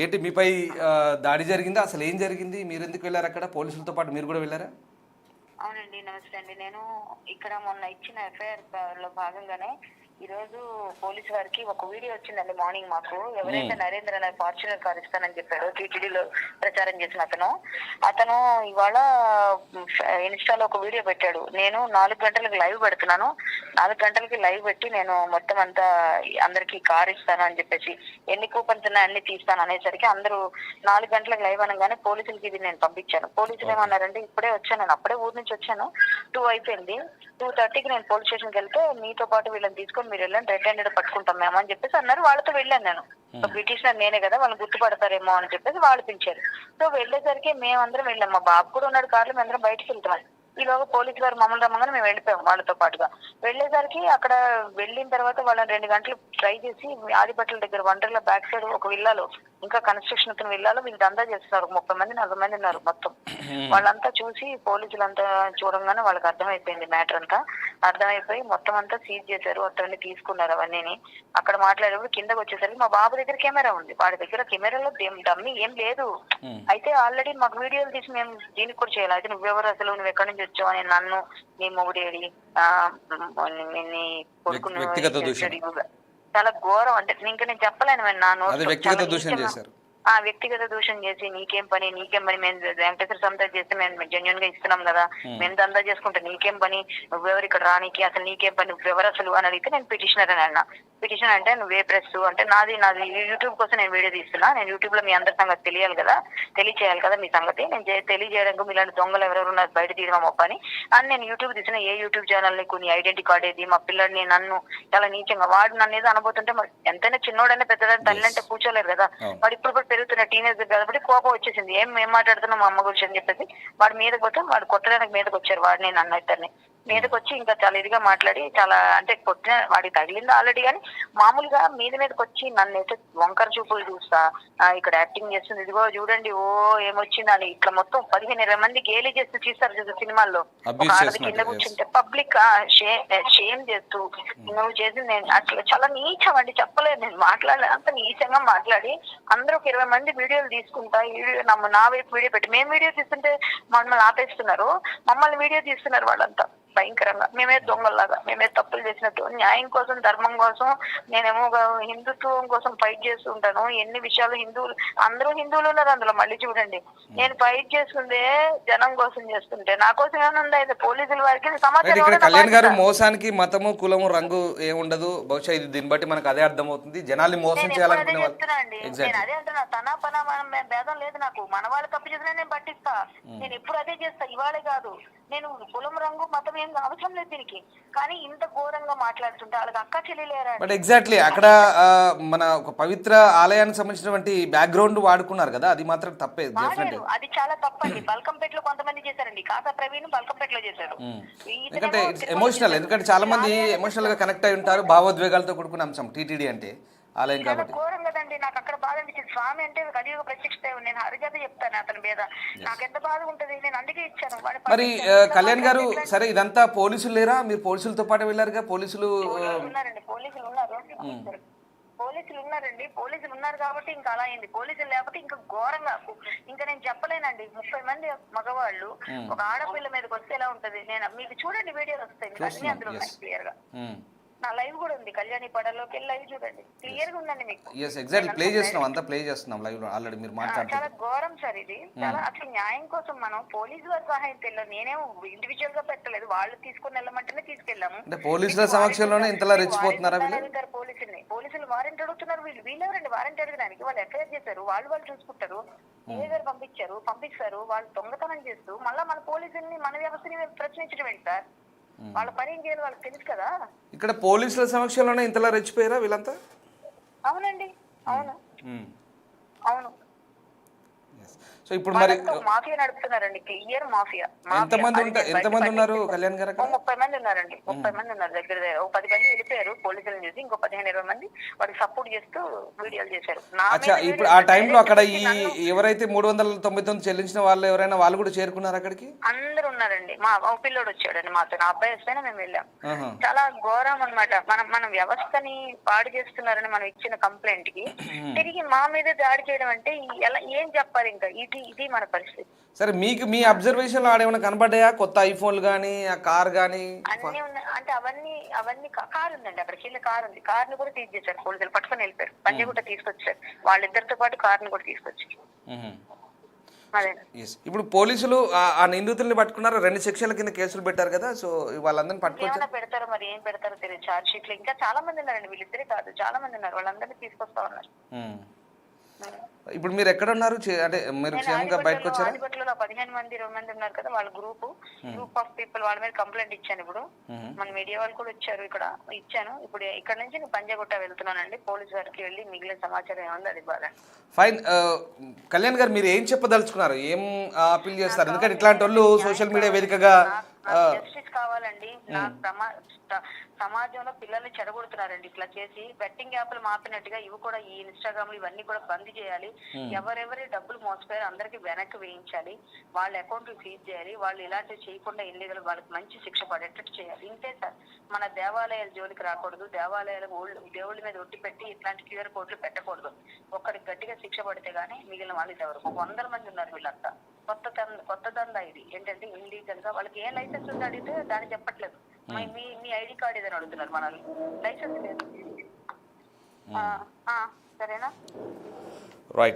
ఏంటి మీపై దాడి జరిగిందా? అసలు ఏం జరిగింది? మీరు ఎందుకు వెళ్ళారు అక్కడ? పోలీసులతో పాటు మీరు కూడా వెళ్ళారా? అవునండి. నమస్తే అండి. నేను ఇక్కడ మొన్న ఇచ్చిన ఎఫ్ఐఆర్ లో భాగంగానే ఈరోజు పోలీసు వారికి ఒక వీడియో వచ్చిందండి మార్నింగ్ మాకు. ఎవరైతే నరేంద్ర అనే ఫార్చునర్ కార్ ఇస్తానని చెప్పాడో టీటీడీలో ప్రచారం చేసిన అతను ఇవాళ ఇన్స్టాలో ఒక వీడియో పెట్టాడు. నేను 4 గంటలకు లైవ్ పెడుతున్నాను, 4 గంటలకి లైవ్ పెట్టి నేను మొత్తం అంతా అందరికి కార్ ఇస్తాను అని చెప్పేసి ఎన్ని కూపన్స్ ఉన్నా అన్ని తీస్తాను అనేసరికి అందరూ 4 గంటలకు లైవ్ అనగానే పోలీసులకి ఇది నేను పంపించాను. పోలీసులు ఏమన్నారంటే ఇప్పుడే వచ్చాను, నేను అప్పుడే ఊరు నుంచి వచ్చాను, 2 అయిపోయింది, 2:30కి నేను పోలీస్ స్టేషన్కి వెళ్తే మీతో పాటు వీళ్ళని తీసుకొని మీరు వెళ్ళండి, రెడ్ హ్యాండెడ్ పట్టుకుంటాం మేము అని చెప్పేసి అన్నారు. వాళ్ళతో వెళ్ళాను నేను. పిటిషనర్ నేనే కదా, వాళ్ళు గుర్తుపడతారేమో అని చెప్పేసి వాళ్ళు పిలిచారు. సో వెళ్ళేసరికి మేమందరం వెళ్ళాం, మా బాబు కూడా ఉన్నాడు కార్లో, మేమందరం బయటకు వెళ్తున్నాం. ఈలోగా పోలీసు వారు మమ్మల్ని రమ్మగానే మేము వెళ్ళిపోయాం వాళ్ళతో పాటుగా. వెళ్ళేసరికి అక్కడ వెళ్ళిన తర్వాత వాళ్ళని 2 గంటలు ట్రై చేసి ఆదిపట్ల దగ్గర వండర్ల బ్యాక్ సైడ్ ఒక విల్లాలో, ఇంకా కన్స్ట్రక్షన్ అవుతున్న విల్లాలో వీళ్ళు దందా చేస్తున్నారు. 30 మంది 40 మంది ఉన్నారు మొత్తం. వాళ్ళంతా చూసి పోలీసులంతా చూడంగానే వాళ్ళకి అర్థమైపోయింది మ్యాటర్ అంతా. అర్థమైపోయి మొత్తం అంతా సీజ్ చేశారు, అతన్ని తీసుకున్నారు అవన్నీ. అక్కడ మాట్లాడేప్పుడు కిందకి వచ్చేసరికి మా బాబు దగ్గర కెమెరా ఉంది, వాడి దగ్గర కెమెరాలో డమ్మీ ఏం లేదు. అయితే ఆల్రెడీ మాకు వీడియోలు తీసి మేము దీనికి కూడా చేయాలి. అయితే నువ్వెవరు అసలు, నువ్వు ఎక్కడి నుంచి వచ్చావు అని నన్ను, నీ మొగుడేడి, నీ కొడుకును, చాలా ఘోరం. అంటే ఇంకా నేను చెప్పలేను నా నోట్ వ్యక్తిగత దూషణ చేసి నీకేం పని మేము వెంకటేశ్వర సంతా చేస్తే మేము జెన్యున్ గా ఇస్తున్నాం కదా, మేము దందా చేసుకుంటే నీకేం పని, నువ్వెవరు ఇక్కడ రానికి, అసలు నీకేం పని, నువ్వెవరు అసలు అని అడిగితే నేను పిటిషనర్ అని అన్నా. పిటిషన్ అంటే నువ్వే ప్రెస్ అంటే నాది యూట్యూబ్ కోసం నేను వీడియో తీస్తున్నా, నేను యూట్యూబ్ లో మీ అందరి సంగతి తెలియచేయాలి కదా మీ సంగతి, నేను తెలియజేయడానికి ఇలాంటి దొంగలు ఎవరెవరు నాకు బయట తీయడం పని అని నేను యూట్యూబ్ తీసిన. ఏ యూట్యూబ్ ఛానల్ నీకు నీ ఐడెంటిటీ కార్డ్ ఏది, మా పిల్లడిని నన్ను చాలా నీచంగా వాడు నన్ను ఏదో అనబోతుంటే, మరి ఎంతైనా చిన్నోడైనా పెద్దదాన్ని తల్లి అంటే కూర్చోలేరు కదా, వాడు ఇప్పుడు పెరుగుతున్న టీనేజర్ కాబట్టి కోపం వచ్చేసింది. ఏం మాట్లాడుతున్నాం మా అమ్మ గురించి అని చెప్పేసి వాడి మీదకి పోతే వాడు కొట్టడానికి మీదకి వచ్చారు, వాడిని నన్ను ఇద్దరిని మీదకి వచ్చి ఇంకా చాలా ఇదిగా మాట్లాడి, చాలా అంటే కొట్టిన వాడికి తగిలింది ఆల్రెడీ, కానీ మామూలుగా మీదకి వచ్చి నన్ను అయితే వంకర చూపులు చూస్తా, ఇక్కడ యాక్టింగ్ చేస్తుంది, ఇదిగో చూడండి ఓ ఏమొచ్చింది అని ఇట్లా మొత్తం 15-20 మంది గేలి చేస్తూ చూస్తారు సినిమాల్లో. ఒక ఆడది కింద కూర్చుంటే పబ్లిక్ షేమ్ చేస్తూ నువ్వు చేసింది నేను అట్లా చాలా నీచం అండి, చెప్పలేదు నేను మాట్లాడలేదు, అంత నీచంగా మాట్లాడి అందరూ 20 మంది వీడియోలు తీసుకుంటా, నా వైపు వీడియో పెట్టి మేము వీడియో తీస్తుంటే మమ్మల్ని ఆపేస్తున్నారు, మమ్మల్ని వీడియో తీస్తున్నారు వాళ్ళంతా భయంకరంగా. మేమే దొంగల్లాగా, మేమే తప్పులు చేసినట్టు. న్యాయం కోసం ధర్మం కోసం నేనేమో హిందుత్వం కోసం ఫైట్ చేస్తూ ఉంటాను. ఎన్ని విషయాలు అందరూ హిందువులు ఉన్నారు అందులో. మళ్ళీ చూడండి, నేను ఫైట్ చేస్తుందే జనం కోసం చేస్తుంటే నా కోసం ఏమన్నా అయితే పోలీసుల వారికి సమాచారం. కళ్యాణ్ గారు, మోసానికి మతము కులము రంగు ఏముండదు, బహుశా ఇది దీన్ని బట్టి మనకు అదే అర్థమవుతుంది. జనాల్ని మోసం చేయాలనుకునే వాళ్ళు. నేను అదే అంటున్నా, తన పన భేదం లేదు నాకు. మన వాళ్ళు తప్పు చేసినా నేను పట్టిస్తా, నేను ఎప్పుడు అదే చేస్తా. ఇవాళే కాదు, నేను కులం రంగు మతం ఏం అవసరం లేదు దీనికి, కానీ ఇంత ఘోరంగా మాట్లాడుతుంటే వాళ్ళకి అక్క చెల్లెలేరా. బట్ ఎగ్జాక్ట్లీ అక్కడ మన ఒక పవిత్ర ఆలయానికి సంబంధించినటువంటి బ్యాక్గ్రౌండ్ వాడుకున్నారు కదా, అది మాత్రం తప్పే. అది చాలా తప్పండి. బల్కంపేటలో కొంతమంది చేశారండి, కాసా ప్రవీణ్ బల్కంపేటలో చేశారు. ఎందుకంటే ఎమోషనల్, ఎందుకంటే చాలా మంది ఎమోషనల్ గా కనెక్ట్ అయి ఉంటారు, భావోద్వేగాలతో కూడుకున్న అంశం టీటీడీ అంటే ఆలయం కాబట్టి. ఘోరం కదండి, నాకు అక్కడ బాధ అనిపించింది. స్వామి అంటే కలియుగ ప్రత్యక్ష, నేను హరిజత చెప్తాను అతని మీద, నాకు ఎంత బాధ ఉంటది, నేను అందుకే ఇచ్చాను. మరి కళ్యాణ్ గారు, సరే ఇదంతా పోలీసులు లేరా? మీరు పోలీసులతో పాటు వెళ్ళారుగా? పోలీసులు ఉన్నారండి, పోలీసులు ఉన్నారు కాబట్టి ఇంకా అలా అయింది. పోలీసులు లేకపోతే ఇంకా ఘోరంగా, ఇంకా నేను చెప్పలేనండి. 30 మంది మగవాళ్ళు ఒక ఆడపిల్ల మీదకి వస్తే ఎలా ఉంటది. నేను మీకు చూడండి వీడియోలు వస్తాయి, అన్ని అందులో ఉన్నాయి క్లియర్ గా. నా లైవ్ కూడా ఉంది, కళ్యాణి పడలోకి వెళ్ళి లైవ్ చూడండి, క్లియర్ గా ఉందండి మీకు. ప్లే చేస్తున్నాం లైవ్ లో ఆల్రెడీ మీరు మాట్లాడుతున్నారు. చాలా ఘోరం సార్ ఇది. చాలా అసలు న్యాయం కోసం మనం పోలీసు వారి సహాయం తెలియదు. నేనేం ఇండివిజువల్ గా పెట్టలేదు, వాళ్ళు తీసుకుని వెళ్ళమంటేనే తీసుకెళ్ళాము. అంటే పోలీసుల సమక్షంలోనే ఇంతలా రెచ్చిపోతున్నారా? పోలీసులు వారెంట్ అడుగుతున్నారు, వీళ్ళెవరండి వారెంట్ అడగడానికి? వాళ్ళు ఎఫ్ఐఆర్ చేశారు, వాళ్ళు చూసుకుంటారు, గారు పంపిస్తారు, వాళ్ళు దొంగతనం చేస్తూ మళ్ళీ మన పోలీసుల్ని మన వ్యవస్థని ప్రశ్నించడం ఏంటి సార్? వాళ్ళ పని ఏం చేయాలి వాళ్ళకి తెలుసు కదా. ఇక్కడ పోలీసుల సమక్షంలోనే ఇంతలా రెచ్చిపోయారా వీళ్ళంతా? అవునండి, అవును. సో ఇప్పుడు మరి మాఫియా నడుపుతున్నారండి, క్లియర్ మాఫియా. ఎంతమంది ఉన్నారు కళ్యాణ్ గారు అక్కడ? 30 మంది ఉన్నారండి, 30 మంది ఉన్నారు. దగ్గర ఒక 10 మంది వెళ్ళిపోయారు పోలీసులను చూసి, ఇంకో 15-20 మంది వాడికి సపోర్ట్ చేస్తూ వీడియోలు చేశారు. ఇప్పుడు ఆ టైంలో అక్కడ ఈ ఎవరైతే 399 చెల్లించిన వాళ్ళు ఎవరైనా వాళ్ళు కూడా చేరుకున్నారు అక్కడికి? అందరూ ఉన్నారండి. మా పిల్లోడు వచ్చాడండి మాతో, నా అబ్బాయి వస్తేనే మేము వెళ్ళాం. చాలా ఘోరం అన్నమాట. మన వ్యవస్థని పాడు చేస్తున్నారని మనం ఇచ్చిన కంప్లైంట్ కి తిరిగి మా మీద దాడి చేయడం అంటే ఎలా, ఏం చెప్పాలి ఇంకా? ఇది మన పరిస్థితి. సరే, మీకు మీ అబ్జర్వేషన్ లో ఆడేమైనా కనబడ్డాయా? కొత్త ఐఫోన్లు కానీ, ఆ కార్ కానీ? అన్ని ఉన్నాయి అంటే అవన్నీ కార్ ఉందండి, అక్కడికి వెళ్ళి కార్ ఉంది. కార్ ని కూడా తీసేశారు పోలీసులు, పట్టుకొని వెళ్ళిపోయారు. పంజగుట్ట తీసుకొచ్చారు, వాళ్ళిద్దరితో పాటు కార్ ని కూడా తీసుకొచ్చారు. ఇప్పుడు పోలీసులు ఆ నిందితుల్ని పట్టుకున్నారు, 2 సెక్షన్ల కింద కేసులు పెట్టారు కదా, సో వాళ్ళందరినీ పట్టుకొచ్చారు. పెడతారో మరి ఏం పెడతారో తెలియదు. చార్జ్ షీట్ లో ఇంకా చాలా మంది ఉన్నారండి, వీళ్ళిద్దరే కాదు చాలా మంది ఉన్నారు, వాళ్ళందరినీ తీసుకొస్తా ఉన్నారు. ఇప్పుడు మీరు ఎక్కడ ఉన్నారు? అంటే మీరు క్షేమంగా బయటకు వచ్చారా? 15 మంది 20 మంది ఉన్నారు కదా, వాళ్ళ గ్రూప్ ఆఫ్ పీపుల్, వాళ్ళ మీద కంప్లైంట్ ఇచ్చాను. ఇప్పుడు మన మీడియా వాళ్ళు కూడా వచ్చారు, ఇక్కడ ఇచ్చాను. ఇప్పుడు ఇక్కడ నుంచి నేను పంజాగుట్ట వెళ్తున్నానండి, పోలీస్ వారికి వెళ్ళి మిగిలిన సమాచారం ఏముంది అది బాగా. ఫైన్. కళ్యాణ్ గారు, మీరు ఏం చెప్పదలుచుకున్నారు, ఏం అపీల్ చేస్తారు? ఎందుకంటే ఇట్లాంటి వాళ్ళు సోషల్ మీడియా వేదికగా జస్టిస్ కావాలండి. సమాజంలో పిల్లల్ని చెడగొడుతున్నారండి ఇట్లా చేసి. బెట్టింగ్ యాప్లు మాపినట్టుగా ఇవి కూడా, ఈ ఇన్స్టాగ్రామ్ ఇవన్నీ కూడా బంద్ చేయాలి. ఎవరెవరి డబ్బులు మోసపోయారు అందరికి వెనక్కి వేయించాలి, వాళ్ళ అకౌంట్లు సీజ్ చేయాలి. వాళ్ళు ఇలాంటివి చేయకుండా ఇల్లీగల్ వాళ్ళకి మంచి శిక్ష పడేటట్టు చేయాలి. ఇంతే సార్, మన దేవాలయాల జోలికి రాకూడదు, దేవాలయాలకు దేవుళ్ళ మీద ఒట్టి పెట్టి ఇట్లాంటి క్యూఆర్ కోడ్లు పెట్టకూడదు. ఒక్కరికి గట్టిగా శిక్ష పడితే గానీ మిగిలిన వాళ్ళు ఎవరు 100 మంది ఉన్నారు వీళ్ళంతా. కొత్త దందా ఇది. ఏంటంటే ఇల్లీగల్ గా వాళ్ళకి ఏ లైసెన్స్ ఉంది అడిగితే దాన్ని చెప్పట్లేదు. మీ ఐడి కార్డ్ ఏదని అడుగుతున్నారు, మనల్ని లైసెన్స్ లేదు. సరేనా?